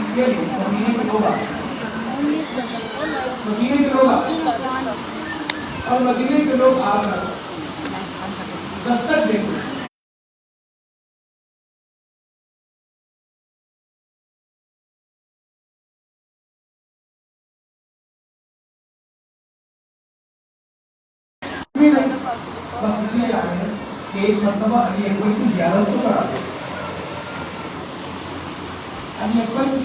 اس کے لیے مدینے کے لوگ اور مدینے کے لوگ آ کر دستک دیتے ہیں. بس اس لیے آئے ہیں کہ ایک مرتبہ علی اکبر کی زیارت تو کرا دیں. علی اکبر کی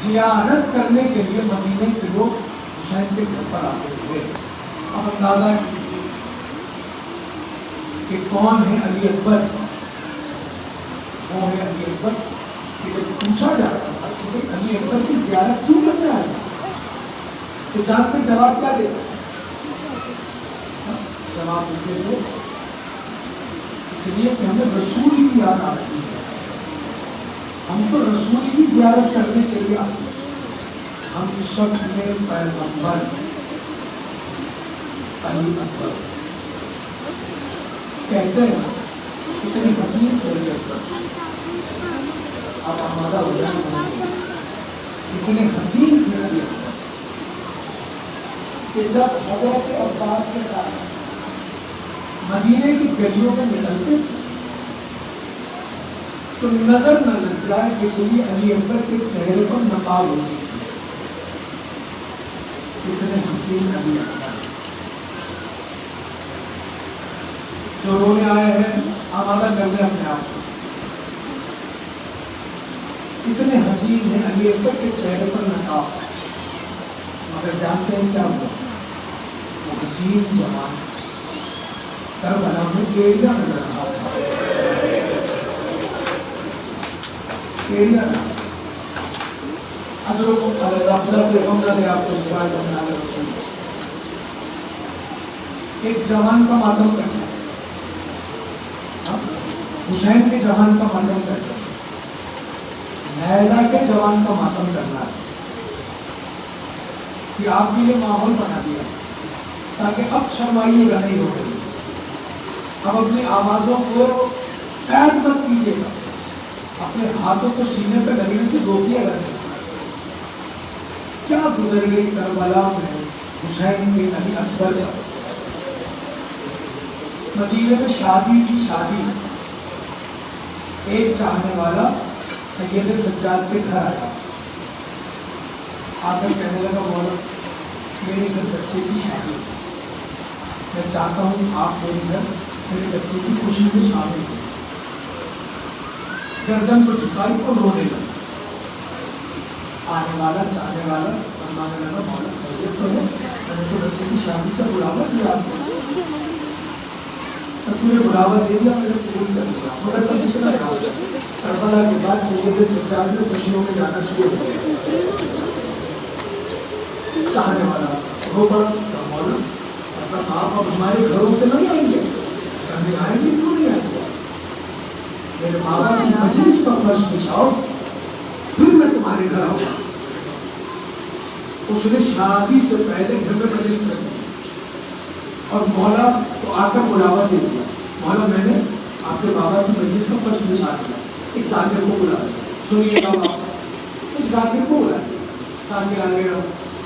زیارت کرنے کے لیے مدینے کے لوگ حسین کے گھر پر آتے ہوئے. اب اندازہ کیجیے کہ کون ہے علی اکبر. وہ ہے علی اکبر کہ جب پوچھا جاتا تھا کہ علی اکبر کی زیارت کیوں کرنے آئے تو جانتے جواب کیا دیتا؟ جواب دیتے تھے اس لیے کہ ہمیں رسول کی یاد آتی ہے. ہم تو رسول کی زیارت کرنے کے لیے آتے ہیں. ہم سب میں پیغمبر علی اکبر کہتے ہیں اتنی حسین علی اکبر. آپ آمادہ ہو جائیں اتنے حسین تھے علی اکبر کہ جب حضرت عباس کے ساتھ مدینے کی گلیوں میں نکلتے تو نظر نہ لگ جائے کسی بھی علی اکبر کے چہرے پر نقاب ہوتی ہے. اتنے حسین علی اکبر جو رونے آئے ہیں آمادہ کر لیں اپنے آپ کو. اتنے حسین ہیں علی اکبر کے چہرے پر نقاب. مگر جانتے ہیں کیا ہوا؟ وہ حسین جوان کربلا میں کیڑیا نظر رہا تھا. کیڑیا اجرکم علی الافضل پیغمبر نے آپ کو سوال کرنا ہے. رسول ایک جوان کا ماتم کرنا ہے. حسین کے جوان کا ماتم کرنا ہے. نیلا کے جوان کا ماتم کرنا ہے. کہ آپ کے لیے ماحول بنا دیا تاکہ اب شرمائیے گا نہیں ہو گئی. اب اپنی آوازوں کو قید مت کیجیے گا. اپنے ہاتھوں کو سینے پہ لگنے سے روکیے گا. کیا گزر گئی کربلا میں حسین کے علی اکبر کا. مدینے میں شادی کی شادی ایک چاہنے والا سید سجاد کے گھر آیا. آ کر کہنے لگا مولا میرے گھر بچے کی شادی ہے. میں چاہتا ہوں آپ میرے گھر میرے بچے کی خوشی میں شامل ہوں. گردن کو جھکائی اور رونے لگا. آنے والا چاہنے والا فرمانے لگا مولا خیریت تو ہے. میں نے تو بچے کی شادی کا بلاوا دیا آپ کو. تمہیں بلاوا دے دیا میں نے قبول کر لیا. مگر بس اتنا یاد کربلا کے بعد سید سجاد نے خوشیوں میں جانا شروع کر دیا. چاہنے والا رو پڑا مولا آپ اب ہمارے گھروں سے نہیں آئیں گے. کہنے آئیں گے کیوں نہیں آئیں گے. میرے ماں باپ کی مجلس کا فرش بچھاؤ پھر میں تمہارے گھر آؤں گا. اس نے شادی سے پہلے گھر میں مجلس رکھ دی اور مولا کو آ کر بلاوا دے دیا. مولا میں نے آپ کے بابا کی مجلس کا فرش بچھا دیا. ایک ذاکر کو بلا دیا. سنیے گا آپ ایک ذاکر کو بلا دیا. ذاکر آ گیا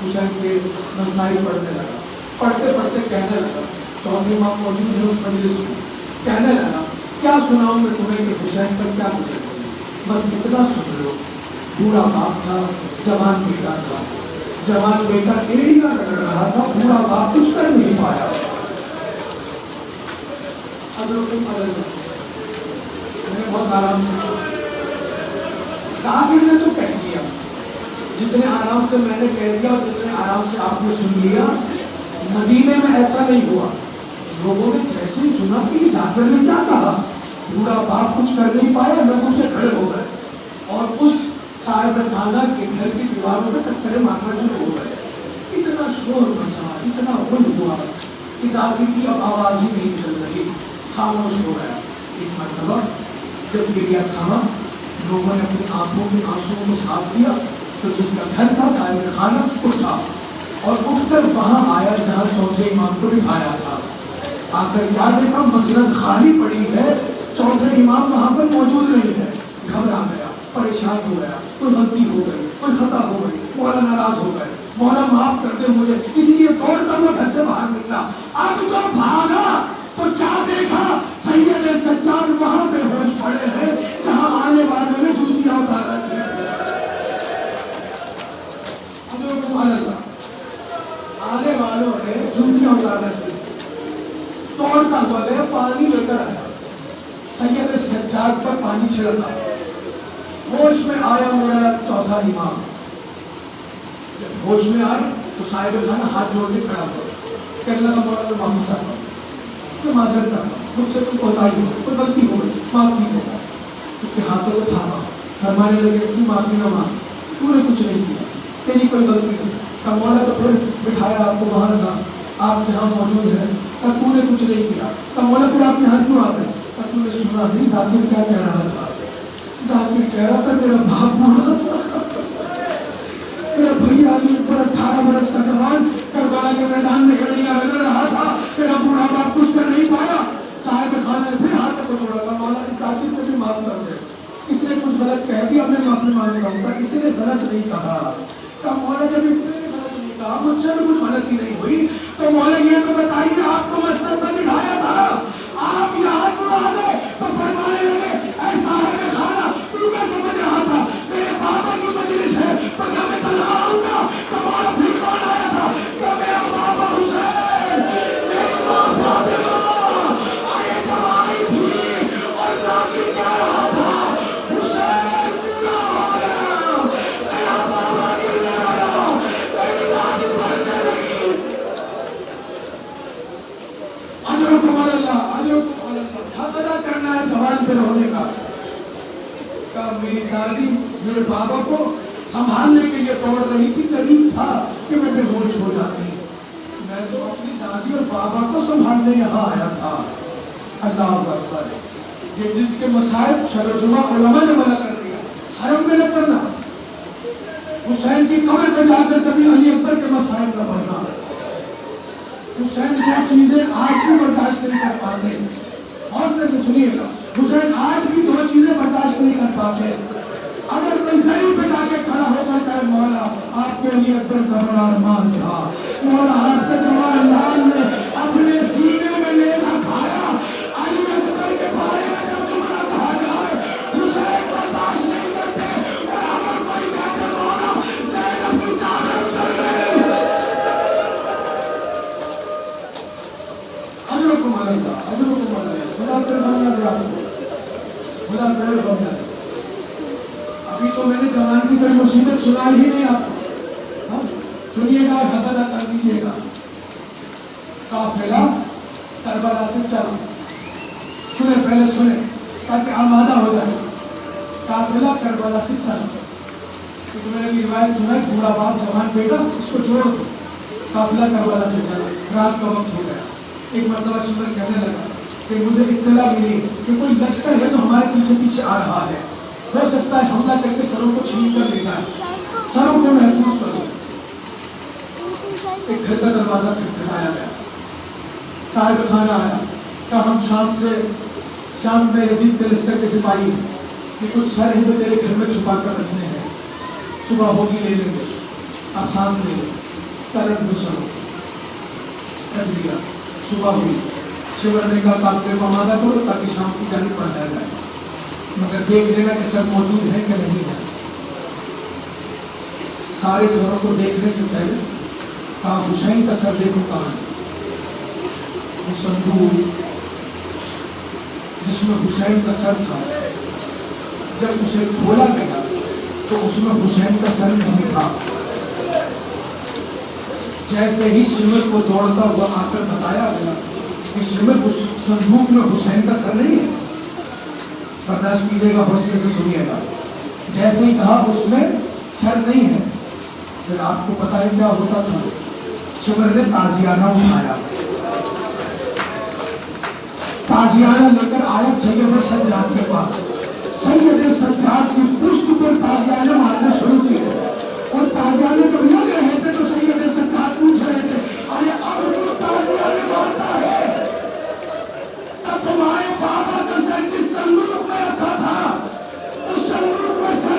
حسین کے مسائل پڑھنے لگا. پڑھتے پڑھتے کہنے لگا چودھری امام موجود ہے اس مجلس میں. کہنے لگا کیا سناؤں میں تمہیں کہ حسین پر کیا گزر گئی. بس اتنا سن لو. بوڑھا باپ تھا جوان بیٹا تھا. جوان بیٹا ایڑیاں رگڑ رہا تھا. بوڑھا باپ کچھ کر نہیں پایا. میں بہت آرام سے ذاکر نے تو کہہ دیا. جتنے آرام سے میں نے کہہ دیا اور جتنے آرام سے آپ نے سن لیا. مدینے میں ایسا نہیں ہوا. لوگوں نے جیسے ہی سنا کہ ذاکر نے کیا کہا بوڑھا باپ کچھ کر نہیں پایا لوگوں سے کھڑے ہو گئے اور اس صاحب خانہ کے گھر کی دیواروں پہ ٹکرے مارنا شروع ہو گئے. اتنا شور مچا اتنا غل ہوا کہ ذاکر کی اب آواز ہی نہیں نکل رہی. خاموش ہو گیا. ایک مرتبہ جب گریا تھاما لوگوں نے اپنی آنکھوں کے آنسوؤں کو صاف کیا تو جس کا گھر تھا صاحب خانہ اٹھا اور اٹھ کر وہاں آیا جہاں چودھری امام کو بٹھایا تھا. آ کر کیا دیکھا مسجد خالی پڑی ہے. چودھری امام وہاں پر موجود نہیں ہے. گھبرا گیا پریشان ہو گیا، کوئی غلطی ہو گئی، کوئی خطا ہو گئی، مولا ناراض ہو گئے، مولا معاف کر دے مجھے، اسی لیے دوڑتا ہوا گھر سے باہر نکلا۔ اب جو بھاگا تو کیا دیکھا؟ سید سجاد وہاں بے ہوش پڑے ہیں جہاں آنے والوں نے جوتیاں اتار رکھی ہیں۔ آنے والوں نے جوتیاں اتار رکھی ہیں۔ دوڑتا ہوا گیا، پانی لے کر آیا، سید سجاد پر پانی چھڑکا، ہوش میں آیا میرا چوتھا امام۔ جب ہوش میں آئے تو صاحب خانہ ہاتھ جوڑ کے کھڑا ہوا، کہنے لگا مولانا میں معافی چاہتا ہوں، میں معذرت چاہتا ہوں، مجھ سے کوئی کوتاہی ہو، کوئی غلطی ہو گئی، معاف کیجیے۔ اس کے ہاتھوں کو تھاما، فرمانے لگے تو معافی نہ مانگ، تو نے کچھ نہیں کیا، تیری کوئی غلطی نہیں۔ کہا مولا تو پھر بٹھایا آپ کو وہاں رکھا، آپ یہاں موجود ہیں، کہا تو نے کچھ نہیں کیا۔ کہا مولا پھر آپ یہاں کیوں آ گئے؟ کہا تو نے سنا نہیں ذاکر کیا کہہ رہا تھا؟ ذاکر کہہ رہا تھا میرا باپ بوڑھا تھا، میرا بھیا علی اکبر 18 برس کا جوان کربلا کے میدان میں گڑیاں رگڑ رہا تھا، میرا بوڑھا باپ کچھ کر نہیں پایا۔ صاحب خانہ نے پھر ہاتھ کو چھوڑا، کہا مولا اس ذاکر کو بھی معاف کر دے، اس نے کچھ غلط کہہ دیا، میں معافی مانگ رہا ہوں۔ کہا کسی نے غلط نہیں کہا۔ کہا مولا جب اس نے غلط نہیں کہا، مجھ سے بھی کچھ غلطی نہیں ہوئی، تو مولا یہ تو بتائیے آپ کو مسجد میں بٹھایا تھا، آپ یہاں کیوں آ گئے؟ تو فرمانے لگے اے صاحب خانہ تو میں سمجھ رہا تھا میرے بابا کی مجلس ہے، پر جب میں تنہا آؤں گا تو مولا پھر کون آیا تھا؟ کہ میرا بابا حسین، میری ماں فاطمہ آئے جب آئی تھی اور ذاکر کہہ رہا تھا حسین کیوں ہو گیا، میرا بابا کیوں نہ آیا، میری بات پڑھنے لگی۔ اجرکم اللہ، اجرکم اللہ، حق ادا کرنا ہے جوان پہ ہونے کا۔ کہا میری دادی میرے بابا کو سنبھالنے کے لیے دوڑ رہی تھی، قریب تھا کہ میں بے ہوش ہو جاتی، میں تو اپنی دادی اور بابا کو سنبھالنے یہاں آیا تھا۔ اللہ اکبر، یہ جس کے مسائل شب جمعہ علماء نے منع کر دیا، حرم میں نہ کرنا، حسین کی قبر پہ جا کر کبھی علی اکبر کے مسائل نہ پڑھنا۔ حسین جو چیزیں آج بھی برداشت نہیں کر پاتے، حوصلے سے سنیے گا، حسین آج بھی دو چیزیں برداشت نہیں کر پاتے۔ اگر کوئی زمین پہ جا کے کھڑا ہو کر کہے مولا آپ کے لیے اکبر کا بڑا ارمان تھا، مولا آپ کے جوان لال نے اپنے سینے میں نیزہ کھایا، علی اکبر کے بارے میں جب جملہ کہا جائے حسین برداشت نہیں کرتے، اور اگر کوئی کہتے مولا زینب کی چادر اتر گئی۔ اجرکم اللہ، اجرکم اللہ، خدا پر بنا دے آپ کو، خدا پر بنا دے۔ ابھی تو میں نے جوان کی کوئی مصیبت سنائی ہی نہیں آپ کو، سنیے گا، حق ادا کر دیجیے گا۔ قافلہ کربلا سے چلا، سنیں پہلے سنیں تاکہ آمادہ ہو جائے۔ قافلہ کربلا سے چلا، کیونکہ میں نے بھی روایت سنا ہے بوڑھا باپ جوان بیٹا اس کو چھوڑ دو۔ قافلہ کربلا سے چلا، رات کا وقت ہو گیا۔ ایک مرتبہ شمر کہنے لگا کہ مجھے اطلاع ملی کہ کوئی لشکر ہے جو ہمارے پیچھے پیچھے آ رہا ہے، ہو سکتا ہے حملہ کر کے سروں کو چھین کر لے جائے، سروں کو محفوظ کرو۔ ایک گھر کا دروازہ کھٹکھٹایا گیا، صاحب خانہ آیا، کہا ہم شام میں یزید کے لشکر کے سپاہی ہیں، کہ کچھ سر ہیں جو تیرے گھر میں چھپا کر رکھنے ہیں، صبح ہوگی لے لیں گے، آپ سانس لے لیں، ترن گسلو کر لیا۔ صبح ہوئی، شمر نے کہا قافلے کو آمادہ کرو تاکہ شام کی جانب پہنچایا جائے، مگر دیکھ لینا کہ سب موجود ہیں کہ نہیں ہے۔ سارے سروں کو دیکھنے سے پہلے کہا حسین کا سر دیکھو کہاں ہے۔ وہ صندوق جس میں حسین کا سر تھا، جب اسے کھولا گیا تو اس میں حسین کا سر نہیں تھا۔ جیسے ہی شمر کو دوڑتا ہوا آ کر بتایا گیا کہ شمر اس صندوق میں حسین کا سر نہیں ہے، برداشت کیجیے گا، حوصلے سے سنیے گا، جیسے ہی کہا اس میں سر نہیں ہے، پھر آپ کو پتا ہے کیا ہوتا تھا؟ شمر نے تازیانہ اٹھایا، تازیانہ لے کر آیا سید سجاد کے پاس، سید سجاد کی پشت پر تازیانہ مارنا شروع کیا، اور تازیانہ جب لگ رہے تھے تو سید سجاد پوچھ رہے تھے ارے اب تو تازیانہ مارتا ہے، تمہارے بابا کا سر جس صندوق میں رکھا تھا اس صندوق میں سر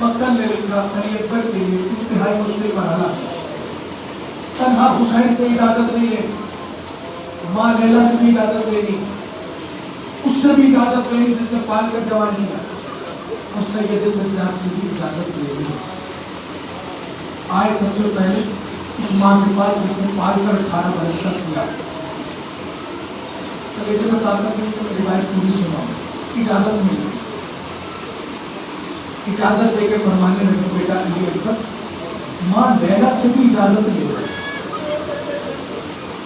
مکن نے لکھا علی اکبر کے لیے انتہائی مشکل مرحلہ تنہا حسین سے اجازت نہیں لے، ماں لیلا سے بھی اجازت لینی، اس سے بھی اجازت لینی جس نے پال کر جوانی ہے، اور سید سجاد سے بھی اجازت لینی۔ آئے سب سے پہلے اس ماں کے پاس جس نے پال کر 18 برس تک کیا۔ تو لیکن بتاتا ہوں کہ روایت پوری سناؤ، اجازت ملی، اجازت دے کے فرمانے لگے بیٹا علی اکبر ماں لیلا سے بھی اجازت لے گئے،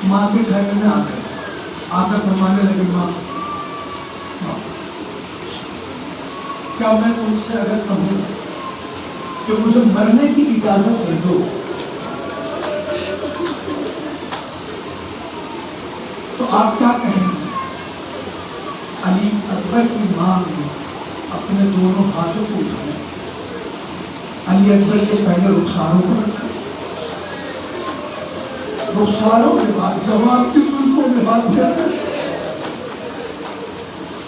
ماں کے گھر میں آ کر فرمانے لگے ماں کیا میں تم سے اگر کہوں کہ مجھے مرنے کی اجازت دے دو تو آپ کیا کہیں گے؟ علی اکبر کی ماں نے اپنے دونوں ہاتھوں کو اٹھایا، علی اکبر کے پہلے رخساروں کو رکھا، رخساروں کے بعد جواب کی سلطوں میں ہاتھ پھیرا،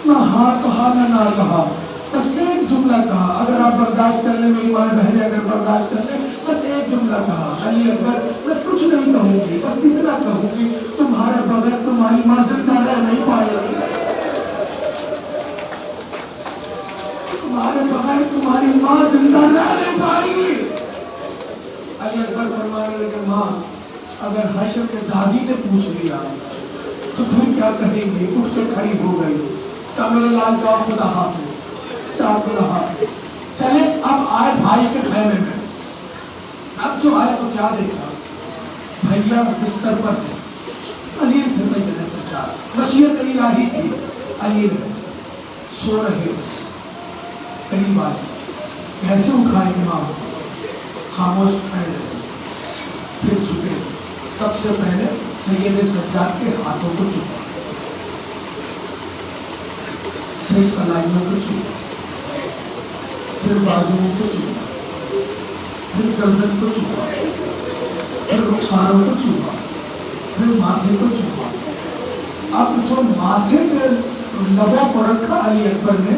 نہ ہاں کہا نہ کہا، بس ایک جملہ کہا، اگر آپ برداشت کر لیں میری ماں بہنیں اگر برداشت کر لیں، بس ایک جملہ کہا علی اکبر میں کچھ نہیں کہوں گی، بس اتنا کہوں گی تمہارے بغیر تمہاری ماں زندہ رہ نہیں پائے گی، تمہارے بغیر تمہاری ماں زندہ رہ نہیں پائے گی۔ علی اکبر فرمانے لگے ماں اگر حشر کے دادی نے پوچھ لیا تو تم کیا کہیں گے؟ اٹھ کے کھڑی ہو گئی، کیا میرے لال جاؤ خدا حافظ، جاؤ خدا حافظ۔ چلے اب آئے بھائی کے خیمے میں، اب جو آئے تو کیا دیکھا، بھیا بستر پر تھے، علی تھے سید سجاد، مشیت الہی تھی، علی سو رہے، قریب آئے، کیسے اٹھائے امام کو، خاموش کھڑے رہے، پھر چھپے، سب سے پہلے سید سجاد کے ہاتھوں کو چھپا، پھر کلائیوں کو چھپا، پھر بازوؤں کو چھپا، پھر گردن کو چھپا، پھر رخساروں کو چھپا، پھر ماتھے کو چھپا۔ اب جو ماتھے پہ لبوں کو رکھا علی اکبر نے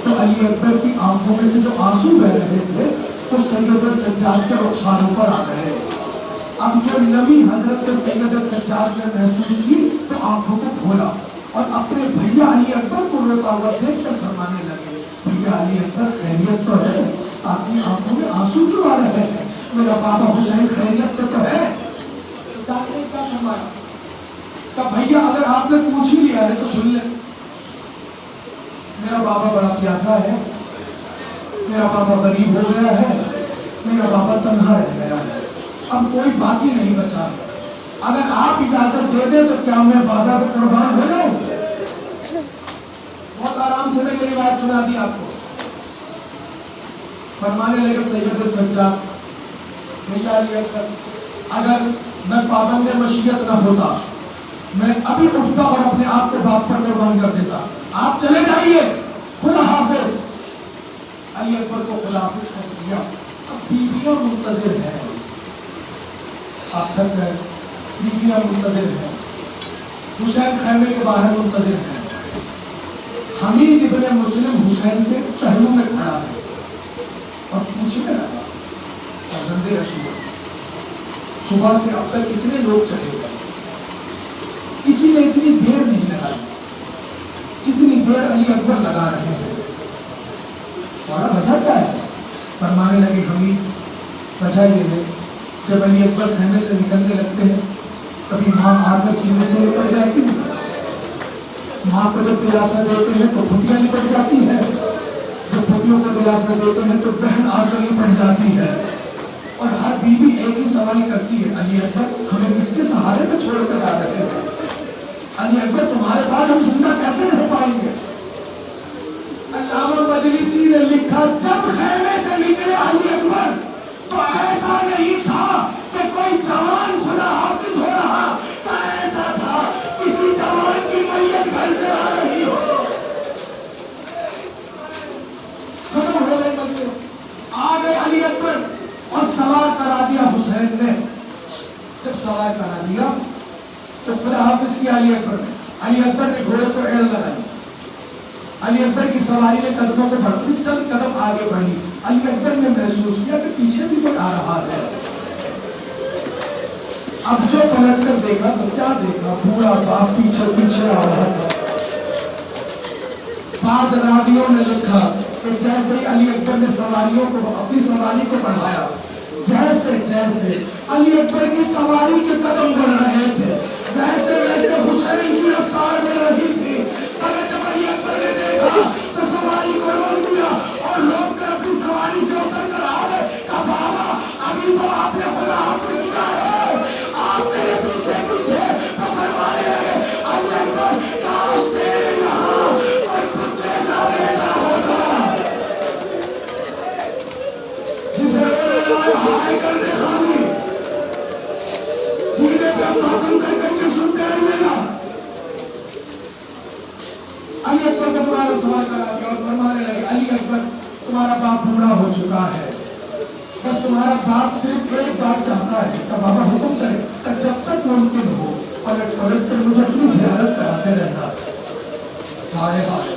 تو علی اکبر کی آنکھوں میں سے جو آنسو بہ رہے تھے تو سید سجاد کے رخساروں پر آ گئے۔ اب جو نمی حضرت سید سجاد نے محسوس کی تو آنکھوں کو کھولا اور اپنے بھیا علی اکبر کو روتا ہوا دیکھ کر فرمانے لگے بھیا علی اکبر خیریت تو ہے؟ آپ کی آنکھوں میں آنسو کیوں آ رہے ہیں؟ میرا بابا حسین خیریت سے تو ہے؟ ڈاکٹر نے کیا فرمایا کہ بھیا اگر آپ نے پوچھ ہی لیا ہے تو سن لیں، میرا بابا بڑا پیاسا ہے، میرا بابا غریب ہو گیا ہے، میرا بابا تنہا رہ گیا ہے، اب کوئی باقی نہیں بچا، اگر آپ اجازت دے دیں تو کیا میں بابا پہ قربان ہو جاؤں؟ بہت آرام سے میں یہ بات سنا دی آپ کو۔ فرمانے لگے سید سجاد بھیا علی اکبر اگر میں پابند مشیت نہ ہوتا میں ابھی اٹھتا اور اپنے آپ کو باپ پر قربان کر دیتا، آپ چلے جائیے، خدا حافظ۔ علی اکبر کو خدا حافظ کر دیا، اب بیویاں منتظر ہیں، آپ تھک گئے، بیویاں منتظر ہیں، حسین خیمے کے باہر منتظر ہیں، حمید ابن مسلم حسین کے پہلو میں کھڑا ہے اور پوچھنے لگا فرزند رسول صبح سے اب تک کتنے لوگ چلے گئے؟ کسی نے اتنی دیر نہیں لگائی جتنی دیر علی اکبر لگا رہے ہیں، اور وجہ کیا ہے؟ فرمانے لگے حمید وجہ یہ ہے جب علی اکبر خیمے سے نکلنے لگتے ہیں کبھی ماں آ کر سینے سے لپٹ جاتی ہے، ماں کو جب دلاسا دیتے ہیں تو پھٹیاں لپٹ جاتی ہے، جب پھٹیوں کو دلاسا دیتے ہیں تو بہن آ کر لپٹ جاتی ہے، اور ہر بیوی ایک ہی سوال کرتی ہے علی اکبر ہمیں کس کے سہارے پہ چھوڑ کر آ رہے ہیں؟ علی اکبر تمہارے پاس ہم زندہ کیسے رہ پائیں گے؟ علامہ مجلسی نے لکھا جب خیمے سے نکلے علی اکبر تو ایسا نہیں تھا کہ کوئی جوان خدا حافظ ہو رہا، تو ایسا تھا کسی جوان کی میت گھر سے آ رہی ہو۔ ختم ہو گئی مجلس، آ گئے علی اکبر اور سوال کرا دیا حسین نے، جب سوال کرا دیا تو خدا حافظ کی علی اکبر نے، علی اکبر نے گھوڑے کو ایل لگائی، علی اکبر کی سواری نے قدموں کو بڑھا، چند قدم آگے بڑھی. علی اکبر نے محسوس کیا کہ پیچھے بھی کوئی آ رہا ہے. اب جو پلٹ کر دیکھا تو کیا دیکھا؟ پورا باپ پیچھے پیچھے آ رہا تھا. بعض راویوں نے لکھا کہ جیسے علی اکبر نے سواریوں کو اپنی سواری کو بڑھایا، جیسے جیسے علی اکبر کی سواری کے قدم بڑھ رہے تھے ویسے ویسے حسین کی رفتار بڑھ رہی تھی. مگر جب علی اکبر نے دیکھا تو سواری کو روک دیا اور لوگ کر اپنی سواری سے اتر کر آ گئے. کہا بابا ابھی تو آپ نے خدا حافظ کیا ہے، آپ میرے پیچھے پیچھے تو فرمانے لگے علی اکبر کاش تیرے یہاں اور تجھ جیسا بیٹا ہوتا جسے ہائے کرنے خالی سینے پہ ماتم کر کر کے سنتے رہے گا. علی اکبر کا تمہارا سوال کرا گیا اور فرمانے لگے علی اکبر تمہارا باپ بوڑھا ہو چکا ہے، بس تمہارا باپ صرف ایک بات چاہتا ہے کہ بابا حکم کرے کہ جب تک ممکن ہو پلٹ پلٹ کر مجھے اپنی زیارت کراتے رہنا. ہائے ہائے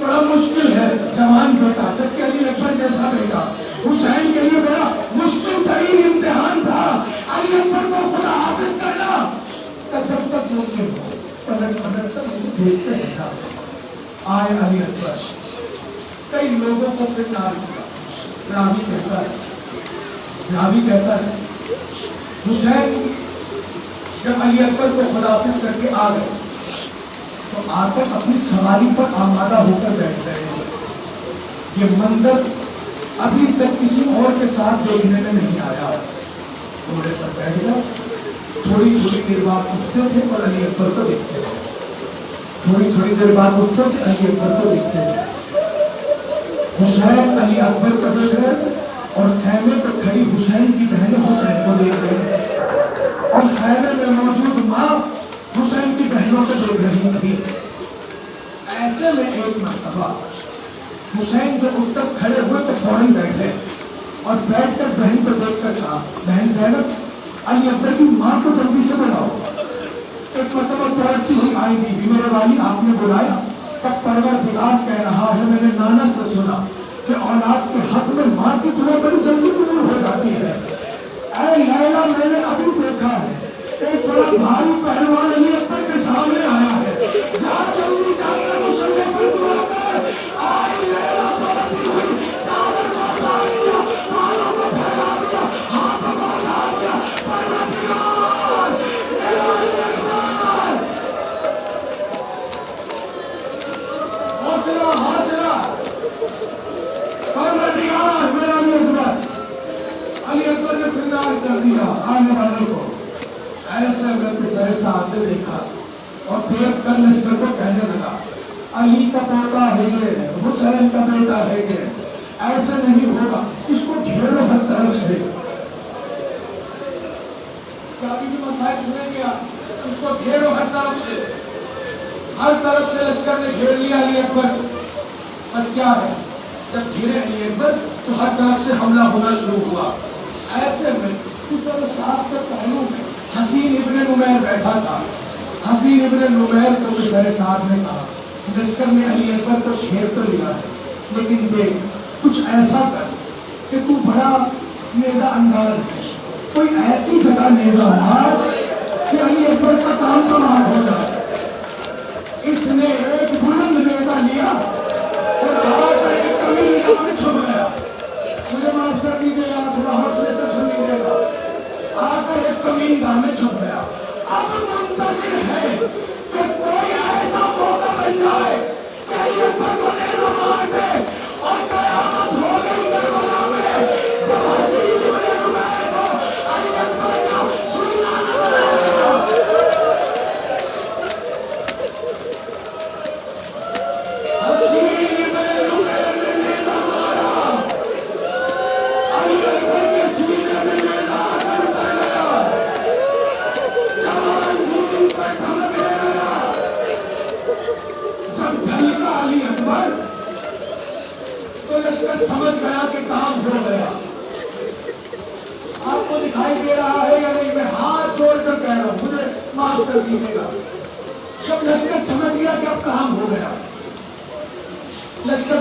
بڑا مشکل ہے جوان بیٹا، جبکہ علی اکبر جیسا بیٹا حسین کے لیے بڑا مشکل ترین امتحان تھا. علی اکبر کو خدا حافظ کرنا کہ جب تک ممکن ہو پلٹ پلٹ کر مجھے دیکھتے رہنا. آئے علی اکبر، کئی لوگوں کو فٹنار کیا. راوی کہتا ہے حسین جب علی اکبر کو خداحافظ کر کے آ گئے تو آ کر اپنی سواری پر آمادہ ہو کر بیٹھ گئے. یہ منظر ابھی تک کسی اور کے ساتھ دیکھنے میں نہیں آیا. گھوڑے پر بیٹھ گیا، تھوڑی تھوڑی دیر بعد اٹھتے تھے اور علی اکبر کو دیکھتے تھے. تھوڑی تھوڑی دیر بعد اٹھتے تھے، علی اکبر کو دیکھتے تھے. حسین علی اکبر کو دیکھ رہے اور خیمے پر کھڑی حسین کی بہنیں حسین کو دیکھ رہے اور خیمے میں موجود ماں حسین کی بہنوں کو دیکھ رہی تھی. ایسے میں ایک مرتبہ حسین جب اٹھ کر کھڑے ہوئے تو فوراً بیٹھے اور بیٹھ کر بہن کو دیکھ کر کہا بہن زینب علی اکبر کی ماں کو جلدی سے بلاؤ. ایک مرتبہ دوڑتی ہوئی آئی بی میرے والی آپ نے بلایا؟ تب پروردگار کہہ رہا ہے میں نے نانا سے سنا کہ اولاد کے حق میں ماں کی دعا بڑی جلدی قبول ہو جاتی ہے. اے لیلا میں نے ابھی دیکھا ہے ایک بڑا بھاری پہلوان علی اکبر کے سامنے آیا ہے، جا جلدی جا کر مسلح پر دعا کر. آئی لیلا دوڑتی ہوئی چادر کو اتار دیا، بالوں کو پھیلا دیا، ہاتھوں کو اٹھا دیا. پروردگار میرا علی اکبر، حوصلہ حوصلہ، پروردگار میرا علی اکبر. علی اکبر نے فنار کر دیا آنے والوں کو. ایسے اگر کے سر ساتھ دیکھا اور دیکھ کر لشکر کو کہنے لگا علی کا پوتا ہے یہ، حسین کا بیٹا ہے یہ، ایسا نہیں ہوگا، اس کو گھیرو ہر طرف سے. کافی بھی مسائل سنے گیا، اس کو گھیرو ہر طرف سے. ہر طرف سے لشکر نے گھیر لیا علی اکبر. بس کیا ہے جب گھیرے علی اکبر تو ہر طرف سے حملہ ہونا شروع ہوا. ایسے میں اس وقت صاحب کے پہلو میں حسین ابن نمیر بیٹھا تھا. حسین ابن نمیر کو میرے ساتھ نے کہا لشکر نے علی اکبر کو گھیر تو لیا ہے لیکن دیکھ کچھ ایسا کر کہ تو بڑا نیزہ انداز ہے، کوئی ایسی جگہ نیزہ مار کہ علی اکبر کا کام تمام ہو جائے. اس نے ایک بلند نیزہ لیا اور آ کر ایک کمین گاہ میں چھپ گیا. مجھے معاف کر دیجیے گا، تھوڑا حوصلے سے سن لیجیے گا. آ کر ایک کمین گاہ میں چھپ گیا. اب منتظر ہے کہ کوئی ایسا موقع بن جائے کہ علی اکبر کو نیزہ مار دے اور قیامت ہو گئی کربلا میں. جب حسین ابن نمیر کو علی اکبر کا سننا نظر آیا، حسین ابن نمیر نے نیزہ مارا، علی اکبر کے سینے میں نیزہ آ کر اتر گیا. جوان زمین پر دھمکنے لگا. جب ڈھلکا علی اکبر تو لشکر سمجھ گیا کہ کام ہو گیا. آپ کو دکھائی دے رہا ہے یا نہیں؟ میں ہاتھ جوڑ کر کہہ رہا ہوں، مجھے معاف کر دیجیے گا. جب لشکر سمجھ گیا کہ اب کام ہو گیا، لشکر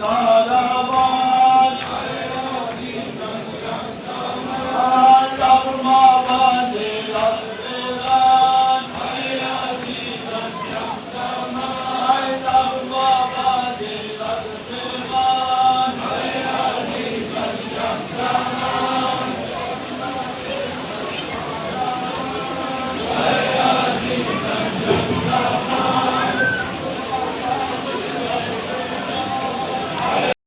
God.